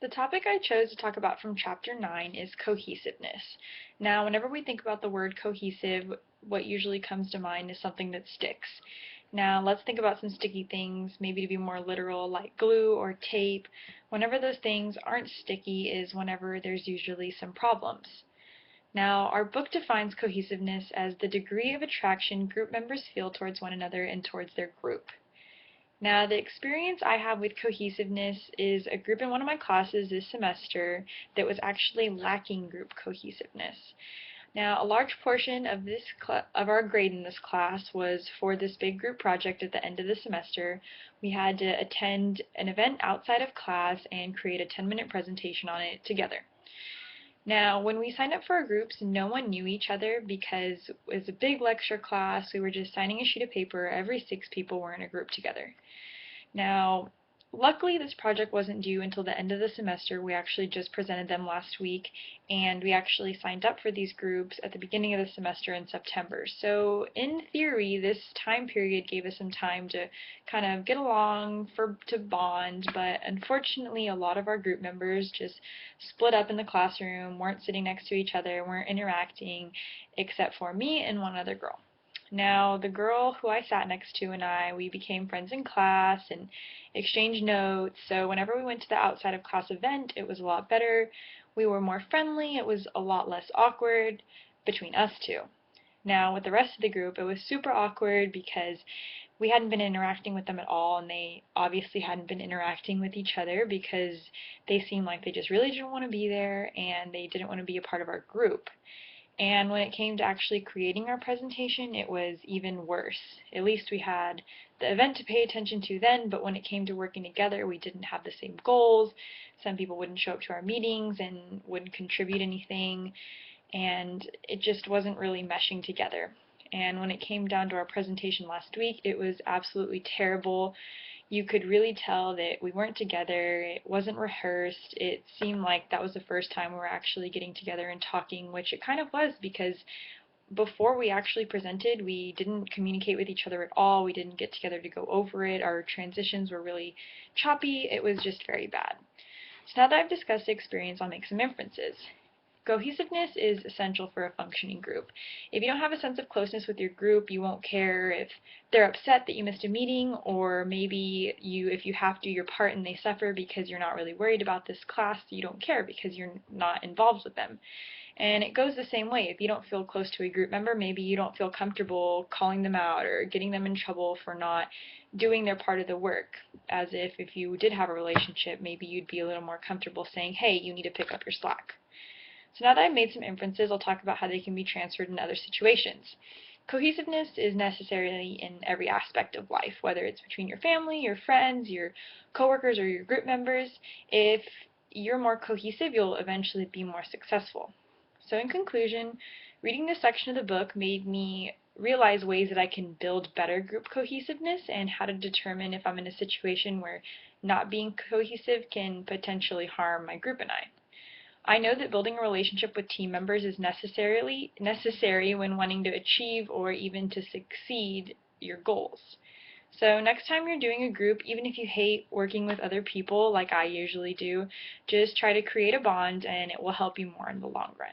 The topic I chose to talk about from Chapter 9 is cohesiveness. Now, whenever we think about the word cohesive, what usually comes to mind is something that sticks. Now, let's think about some sticky things, maybe to be more literal, like glue or tape. Whenever those things aren't sticky is whenever there's usually some problems. Now, our book defines cohesiveness as the degree of attraction group members feel towards one another and towards their group. Now, the experience I have with cohesiveness is a group in one of my classes this semester that was actually lacking group cohesiveness. Now, a large portion of of our grade in this class was for this big group project at the end of the semester. We had to attend an event outside of class and create a 10-minute presentation on it together. Now, when we signed up for our groups, no one knew each other because it was a big lecture class. We were just signing a sheet of paper. Every 6 people were in a group together. Now, luckily this project wasn't due until the end of the semester. We actually just presented them last week, and we actually signed up for these groups at the beginning of the semester in September. So in theory, this time period gave us some time to kind of get along, to bond, but unfortunately a lot of our group members just split up in the classroom, weren't sitting next to each other, weren't interacting, except for me and one other girl. Now, the girl who I sat next to and we became friends in class and exchanged notes, so whenever we went to the outside of class event, it was a lot better. We were more friendly, it was a lot less awkward between us two. Now, with the rest of the group, it was super awkward because we hadn't been interacting with them at all, and they obviously hadn't been interacting with each other because they seemed like they just really didn't want to be there and they didn't want to be a part of our group. And when it came to actually creating our presentation, it was even worse. At least we had the event to pay attention to then, but when it came to working together, we didn't have the same goals. Some people wouldn't show up to our meetings and wouldn't contribute anything, and it just wasn't really meshing together. And when it came down to our presentation last week, it was absolutely terrible. You could really tell that we weren't together, it wasn't rehearsed, it seemed like that was the first time we were actually getting together and talking, which it kind of was because before we actually presented, we didn't communicate with each other at all, we didn't get together to go over it, our transitions were really choppy, it was just very bad. So now that I've discussed the experience, I'll make some inferences. Cohesiveness is essential for a functioning group. If you don't have a sense of closeness with your group, you won't care if they're upset that you missed a meeting, or maybe if you have to do your part and they suffer because you're not really worried about this class, you don't care because you're not involved with them. And it goes the same way. If you don't feel close to a group member, maybe you don't feel comfortable calling them out or getting them in trouble for not doing their part of the work. As if you did have a relationship, maybe you'd be a little more comfortable saying, hey, you need to pick up your slack. So now that I've made some inferences, I'll talk about how they can be transferred in other situations. Cohesiveness is necessary in every aspect of life, whether it's between your family, your friends, your coworkers, or your group members. If you're more cohesive, you'll eventually be more successful. So in conclusion, reading this section of the book made me realize ways that I can build better group cohesiveness and how to determine if I'm in a situation where not being cohesive can potentially harm my group and I. I know that building a relationship with team members is necessary when wanting to achieve or even to succeed your goals. So next time you're doing a group, even if you hate working with other people like I usually do, just try to create a bond and it will help you more in the long run.